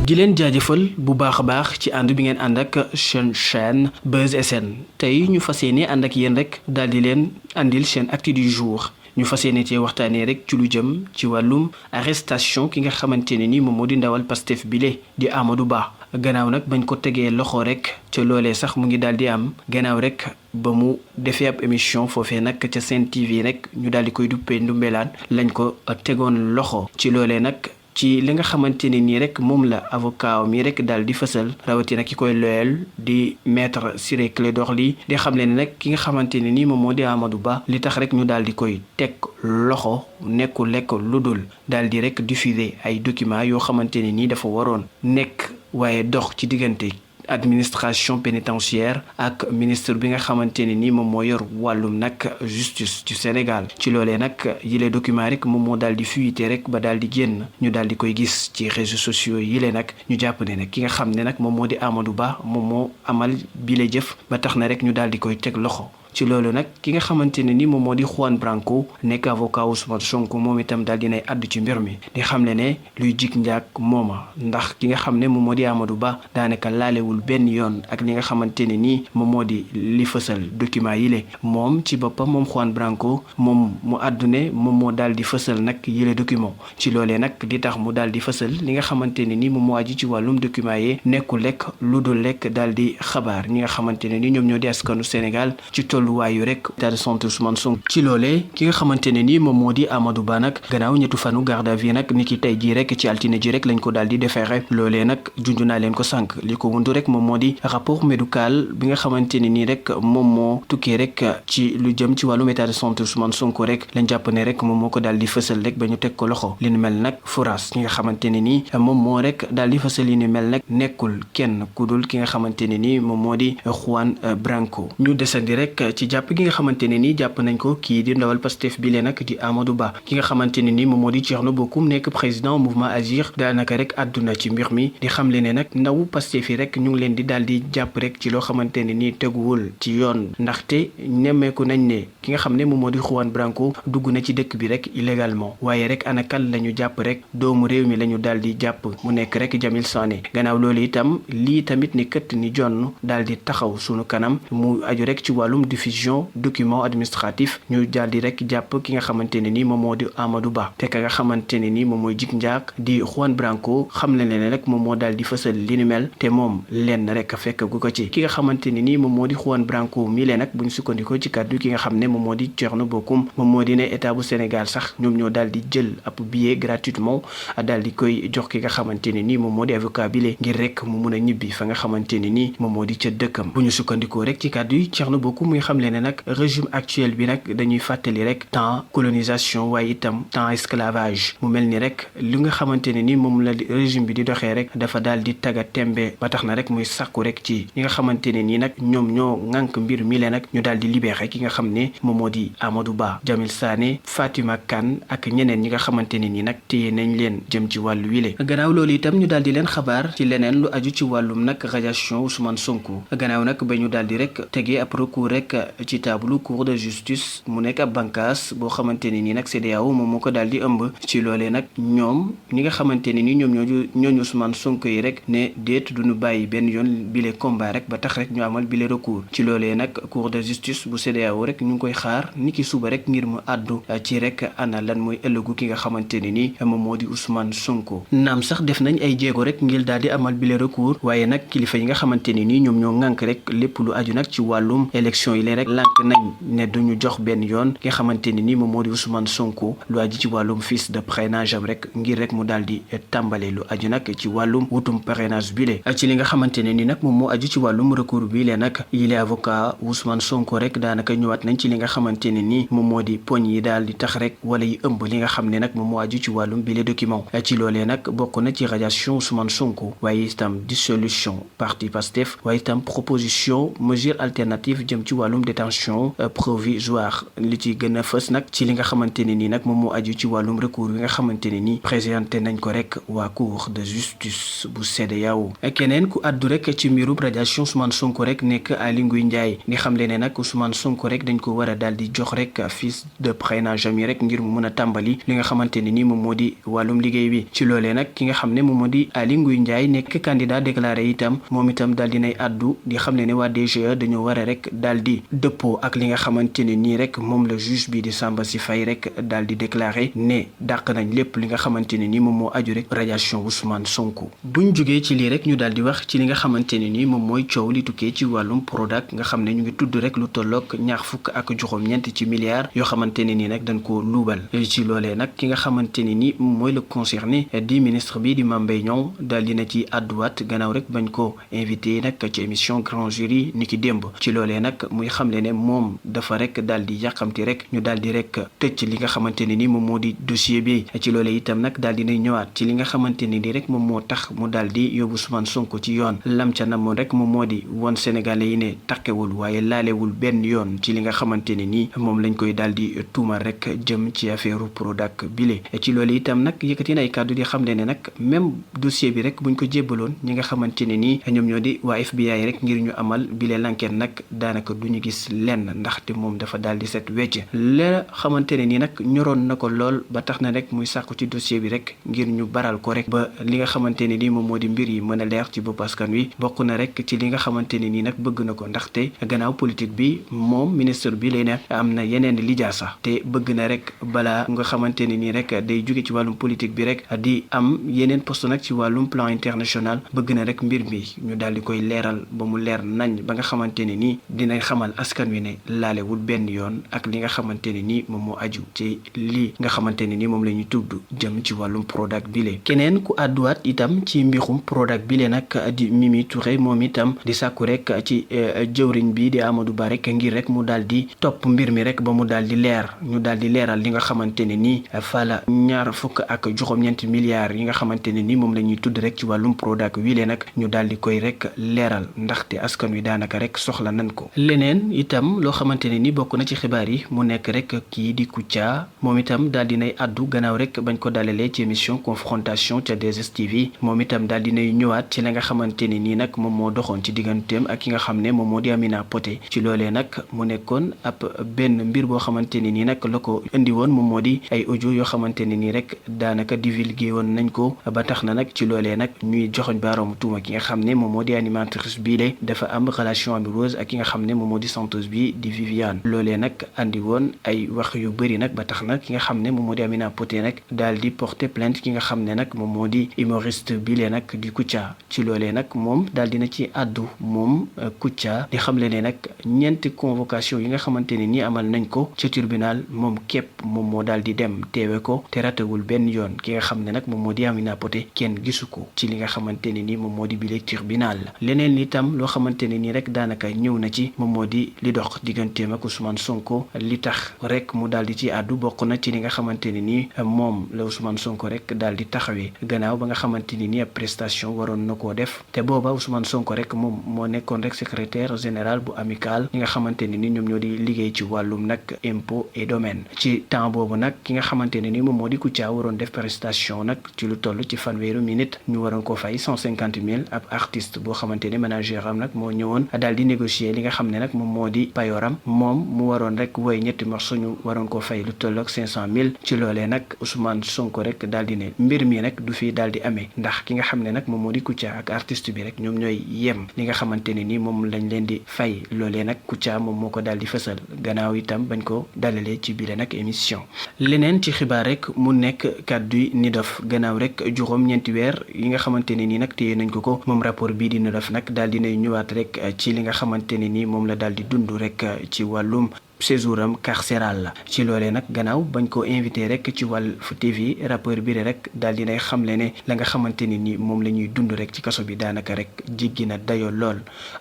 di leen jaajëfal bu baax a baax ci ànd bi ngeen ànd ak chaîne Buzz SN tey ñu fas yéene ànd ak yéen rek daal di leen andil seen actu du jour ñu fas yéene cee waxtaanee rek ci lu jëm ci wàllum arrestation ki nga xamante ne ni moom moo di ndawal Pastef bile di Amadou Ba gannaaw nag bañ ko tegee loxo rek ca loolee sax mu ngi daal di am gannaaw rek ba mu defee ab émission foofee nag ca Sen TV rek ñu daal di koy duppee ndumbelaan lañ ko tegoon loxo ci loolee nag. ci li nga xamante ne nii rek moom la avocat mi rek daal di fësal rawatina ki koy loyal di maître Ciré Clédor Ly di xam le ne nag ki nga xamante ne nii moom moo di Amadou Ba li tax rek ñu daal di koy teg loxo nekkul lekk lu dul daal di rek diffuser ay documents yoo xamante ne nii dafa waroon nekk waaye dox ci diggante administration pénitentiaire ak ministre bi nga xamante ne ni moom moo yor wàllum nag justice ci Sénégal ci loolee nag yile document rek moom moo daal di fuité rek ba daal di génn ñu daal di koy gis ci réseaux sociaux yile nag ñu jàpp ne nag ki nga xam ne nag moom moo di Amadou Ba moom moo amal bile jëf ba tax na rek ñu daal di koy teg loxo. ci loolu nag ki nga xamante ne ni moom moo di Juan Branco nekk avocat Ousmane Sonko moom itam daal dinay àddu ci mbir mi di xam ne ne luy jik njaag mooma ndax ki nga xam ne moom moo di Amadou Ba daanaka laalewul benn yoon ak li nga xamante ne nii moom moo di li fësal document yile moom ci boppam moom Juan Branco moom mu àddu ne moom moo daal di fësal nag yile document ci loolee nag di tax mu daal di fësal li nga xamante ne ni moom moo aju ci wàllum document yi nekkul lekk lu dul lekk daal di xabaar ñi nga xamante ne ni ñoom ñoo di askanu Sénégal ci waayu rek état de santé Ousmane Sonko ci loolee ki nga xamante ne ni moom moo di Amadou Ba nag gannaaw ñettu fanu garde à vue nag ni ki tey jii rek ci altine ji rek lañ ko daal di defeere loolee nag junj naa leen ko sànq li ko wundu rek moom moo di rapport médical bi nga xamante ne nii rek moom moo tukkee rek ci lu jëm ci wàllum état de santé Ousmane Sonko rek lañ jàpp ne rek moom moo ko daal di fësal rek ba ñu teg ko loxo li ni mel nag Foras ki nga xamante ne nii moom moo rek daal di fësal li ni mel nag nekkul kenn ku dul ki nga xamante ne nii moom moo di Juan Branco ñu desandi rek ci jàpp gi nga xamante ne ni jàpp nañ ko kii di ndawal Pastef bi lee nag di Amadou Ba ki nga xamante ne ni moom moo di Thierno Bocoum nekk président mouvement Agir daanaka rek àdduna ci mbir mi di xamle ne nag ndawu Pastef yi rek ñu ngi leen di daal di jàpp rek ci loo xamante ne ni teguwul ci yoon ndaxte nemmeeku nañ ne ki nga xam ne moom moo di Juan Branco dugg na ci dëkk bi rek illégalement waaye rek ana kan la ñu jàpp rek doomu réew mi la ñu daal di jàpp mu nekk rek Jamil Sané gannaaw loolu itam lii tamit ni këtt ni jonn daal di taxaw sunu kanam mu aju rek ci wàllum diffusion document administratif ñu daal di rek jàpp ki nga xamante ne ni moom moo di Amadou Ba te ka nga xamante ne ni moom mooy jik njaag di Juan Branco xam le ne rek moom moo daal di fësal li ni mel te moom lenn rek fekk gu ko ci ki nga xamante ne ni moom moo di Juan Branco mi leen nag bu ñu sukkandikoo ci kàddu ki nga xam ne moom moo di Thierno Bocoum moom moo di ne état bu Sénégal sax ñoom ñoo daal di jël ab billet gratuitement daal di koy jox ki nga xamante ne ni moom moo di avocat bile ngir rek mu mun a ñibbi fa nga xamante ne ni moom moo di ca dëkkam bu ñu sukkandikoo rek ci kàddu yi Thierno Bocoum muy xam le ne nag régime actuel bi nag dañuy fàttali rek temps colonisation waaye itam temps esclavage mu mel ni rek li nga xamante ne ni moom la régime bi di doxee rek dafa daal di taga tembe ba tax na rek muy sàkku rek ci ñi nga xamante ne nii nag ñoom ñoo ŋànk mbir mi leen nag ñu daal di libéré ki nga xam ne moom moo di Amadou Ba Jamil Sané Fatima Kane ak ñeneen ñi nga xamante ne nii nag téye nañ leen jëm ci wàllu wile gannaaw loolu itam ñu daal di leen xabaar ci leneen lu aju ci wàllum nag radiation Ousmane Sonko gannaaw nag ba ñu daal di rek tegee ab recours rek ci tableau cour de justice mu nekk ab bànqaas boo xamante ne nii nag CEDEAO moom moo ko daal di ëmb ci loolee nag ñoom ñi nga xamante ne ni ñoom ñooñu Ousmane Sonko yi rek ne déet duñu bàyyi benn yoon bile combat rek ba tax rek ñu amal bile recours ci loolee nag cour de justice bu CEDEAO rek ñu ngi koy xaar niki suba rek ngir mu àddu ci rek ana lan mooy ëllëgu ki nga xamante ne ni moom moo di Ousmane Sonko naam sax def nañ ay jéego rek ngir daal di amal bile recours waaye nag kilifa yi nga xamante ne ni ñoom ñoo ŋànk rek lépp lu aju nag ci wàllum élection yi leen rek lànk nañ ne duñu jox benn yoon ki nga xamante ne ni moom moo di Ousmane Sonko lu aju ci wàllum fiche de parrainage am rek ngir rek mu daal di tàmbale lu aju nag ci wàllum wutum parrainage bi le ci li nga xamante ne ni nag moom moo aju ci wàllum recours bi le nag yi les avocat Ousmane Sonko rek daanaka ñëwaat nañ ci li nga xamante ne ni moom moo di poñ yi daal di tax rek wala yi ëmb li nga xam ne nag moom moo aju ci wàllum bi le document ci loolee nag bokk na ci radiation Ousmane Sonko waaye itam dissolution parti Pastef waaye itam proposition mesure alternative jëm ci wàllum wàllum détention provisoire li ci gën a fës nag ci li nga xamante ne nii nag moom moo aju ci wàllum recours yi nga xamante ne nii présenté nañ ko rek waa cour de justice bu CEDEAO. keneen ku àddu rek ci mbirum radiation Ousmane Sonko rek nekk Aly Ngouille Ndiaye di xamle ne nag Ousmane Sonko rek dañ ko war a daal di jox rek fiche de parrainage am yi rek ngir mu mën a tàmbali li nga xamante ne nii moom moo di wàllum liggéey bi. ci loolee nag ki nga xam ne moom moo di Aly Ngouille Ndiaye nekk candidat déclaré itam moom itam daal di nay àddu di xamle ne waa DGE dañoo war a rek daal di dëppoo ak li nga xamante ne nii rek moom la juge bi di Samba Sy Faye rek daal di déclaré ne dàq nañ lépp li nga xamante ne nii moom moo aju rek radiation Ousmane Sonko. buñ jógee ci lii rek ñu daal di wax ci li nga xamante ne nii moom mooy coow li tukkee ci wàllum Prodac nga xam ne ñu ngi tudd rek lu tolloog ñaar fukk ak juróom-ñeent ci milliards yoo xamante ne nii nag dañ koo luubal. ci loolee nag ki nga xamante ne nii mooy le concerné di ministre bi di Mame Mbaye Niang daal dina ci àdduwaat gannaaw rek bañ ko invité nag ci émission Grand Jury ni ki démb. ci loolee nag muy xamle ne moom dafa rek daal di yàqamti rek ñu daal di rek tëj li nga xamante ne ni moom moo di dossier bi. ci loolee itam nag daal dinay ñëwaat ci li nga xamante ne ni rek moom moo tax mu daal di yóbbu Ousmane Sonko ci yoon lam ca namoon rek moom moo di woon sénégalais yi ne takkewul waaye laalewul benn yoon ci li nga xamante ne ni moom lañ koy daal di tuumal rek jëm ci affaire Prodac bile. ci loolu itam nag yëkkati na ay kàddu di xamle ne nag même dossier bi rek buñ ko jébbaloon ñi nga xamante ne ni ñoom ñoo di waa FBI rek ngir ñu amal bile l'enquête nag daanaka du ñu gis lenn ndaxte moom dafa daal di set wecc la xamante ne ni nag ñoroon na ko lool ba tax na rek muy sàkku ci dossier bi rek ngir ñu baral ko rek ba li nga xamante ne ni moom moo di mbir yi mën a leer ci bopp askan wi bokk na rek ci li nga xamante ne ni nag bëgg na ko ndaxte gannaaw politique bi moom ministre bi lay ne am na yeneen lijaasa te bëgg na rek balaa nga xamante ne ni rek day jóge ci wàllum politique bi rek di am yeneen poste nag ci wàllum plan international bëgg na rek mbir mi ñu daal di koy leeral ba mu leer nañ ba nga xamante ne ni dinañ xamal askan wi ne laalewul benn yoon ak li nga xamante ne ni moom moo aju ci lii nga xamante ne ni moom la ñuy tudd jëm ci wàllum Prodac bile. keneen ku àdduwaat itam ci mbirum Prodac bile nag di Mimi Touré moom itam di sàkku rek ci jëwriñ bi di Amadou Ba rek ngir rek mu daal di topp mbir mi rek ba mu daal di leer ñu daal di leeral li nga xamante ne ni fala ñaar fukk ak juróom-ñeenti milliards yi nga xamante ne ni moom la ñuy tudd rek ci wàllum Prodac wile nag ñu daal di koy rek leeral ndaxte askan wi daanaka rek soxla nañ ko. leneen itam loo xamante ne ni bokk na ci xibaar yi mu nekk rek kii di Kouthia moom itam daal dinay addu gannaaw rek bañ ko dalalee ci émission confrontation ca 2STV moom itam daal dinay ñëwaat ci la nga xamante ne nii nag moom moo doxoon ci digganteem ak ki nga xam ne moom moo di Amina Poté. ci loolee nag mu nekkoon ab benn mbir boo xamante ne nii nag la ko indi woon moom moo di ay audio yoo xamante ne nii rek daanaka divulgué woon nañ ko ba tax na nag ci loolee nag ñuy joxoñ baaraamu tuuma ki nga xam ne moom moo di animatrice bii le dafa am relation amoureuse ak ki nga xam ne moom moo di chanteuse bi di Viviane. loolee nag andi woon ay wax yu bëri nag ba tax na ki nga xam ne moom moo di Amina Poté nag daal di porter plainte ki nga xam ne nag moom moo di humoriste bi le nag di Kouthia. ci loolee nag moom daal dina ci àddu moom Kouthia di xamle ne nag ñeenti convocation yi nga xamante ne nii amal nañ ko ca tribunal moom képp moom moo daal di dem teewe ko te ratewul benn yoon ki nga xam ne nag moom moo di Amina Poté kenn gisu ko ci li nga xamante ne nii moom moo di bile tribunal. leneen itam loo xamante ne nii rek daanaka ñëw na ci moom moo di li dox digganteem ak Ousmane Sonko li tax rek mu daal di ci àddu bokk na ci li nga xamante ne nii moom la Ousmane Sonko rek daal di taxawee gannaaw ba nga xamante ni nii ab prestation waroon na koo def te booba Ousmane Sonko rek moom moo nekkoon rek secrétaire général bu amical ñi nga xamante ne ni ñoom ñoo di liggéey ci wàllum nag impôt et domaine. ci temps boobu nag ki nga xamante ne ni moom moo di Kouthia waroon def prestation nag ci lu toll ci fanweeri minute ñu waroon ko fay 150 000 ab artiste boo xamante ne manager am nag moo ñëwoon daal di négocier li nga xam ne nag moom moo di payoram moom mu waroon rek woy ñetti morceau ñu waroon ko fay lu toll ak 500 000 ci loolee nag Ousmane Sonko rek daal di ne mbir mi nag du fi daal di amee ndax ki nga xam ne nag moom moo di Kouthia ak artiste bi rek ñoom ñooy yem li nga xamante ne ni moom lañ leen di fay loolee nag Kouthia moom moo ko daal di fësal gannaaw itam bañ ko dalalee ci bile nag émission. leneen ci xibaar rek mu nekk kàddu NIDOF gannaaw rek juróom-ñeenti weer yi nga xamante ne nii nag téye nañ ko moom rapport bii di NIDOF nag daal dinay ñëwaat rek ci li nga xamante ne nii moom la daal di dund rek ci wàllum séjour am carcéral la. ci loolee nag gannaaw bañ ko invité rek ci Walf TV rappeur bi rek daal dinay xamle ne la nga xamante ne ni moom la ñuy dund rek ci kaso bi daanaka rek jéggi na dayoo lool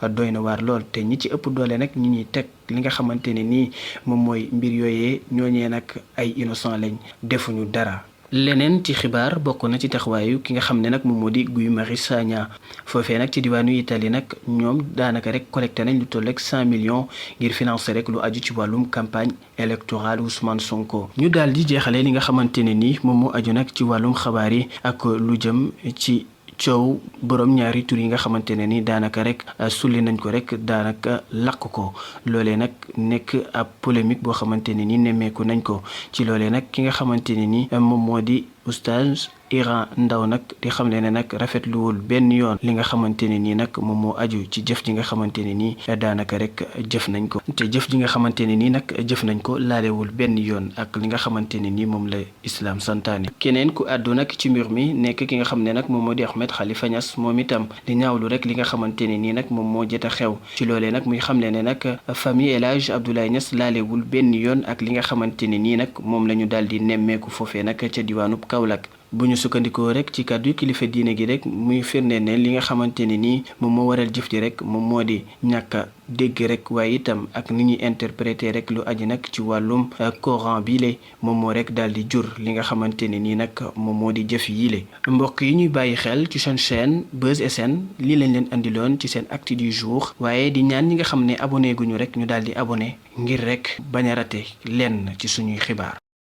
doy na waar lool te ñi ci ëpp doole nag ñi ñuy teg li nga xamante ne nii moom mooy mbir yooyee ñooñee nag ay innocent lañ defuñu dara leneen ci xibaar bokk na ci taxawaayu ki nga xam ne nag moom moo di Guy Marius Sagna foofee nag ci diwaanu Italie nag ñoom daanaka rek collecté nañ lu toll rek 100 millions ngir financer rek lu aju ci wàllum campagne électorale Ousmane Sonko. ñu daal di jeexalee li nga xamante ne ni moom moo aju nag ci wàllum xabaar yi ak lu jëm ci coow borom ñaari tur yi nga xamante ne ni daanaka rek sulli nañ ko rek daanaka lakk ko loolee nag nekk ab polémique boo xamante ne ni nemmeeku nañ ko ci loolee nag ki nga xamante ne ni moom moo di oustaz Iran Ndaw nag di xamle ne nag rafetluwul benn yoon li nga xamante ne nii nag moom moo aju ci jëf ji nga xamante ne nii daanaka rek jëf nañ ko te jëf ji nga xamante ne nii nag jëf nañ ko laalewul benn yoon ak li nga xamante ne nii moom la islam santaane. keneen ku àddu nag ci mbir mi nekk ki nga xam ne nag moom moo di Ahmed Khalifa Niass moom itam di ñaawlu rek li nga xamante ne nii nag moom moo jot a xew ci loolee nag muy xamle ne nag famille El Hadj Abdoulaye Niass laalewul benn yoon ak li nga xamante ne nii nag moom la ñu daal di nemmeeku foofee nag ca diwaanub Kaolack. bu ñu sukkandikoo rek ci kàddu kilifa diine gi rek muy firnde ne li nga xamante ne nii moom moo waral jëf ji rek moom moo di ñàkk a dégg rek waaye itam ak ni ñuy interpréter rek lu aji nag ci wàllum Coran bi le moom moo rek daal di jur li nga xamante ne nii nag moom moo di jëf yii le mbokk yi ñuy bàyyi xel ci seen chaîne Buzz SN lii lañ leen andiloon ci seen actu du jour waaye di ñaan ñi nga xam ne abonné guñu rek ñu daal di abonné ngir rek bañ a raté lenn ci suñuy xibaar.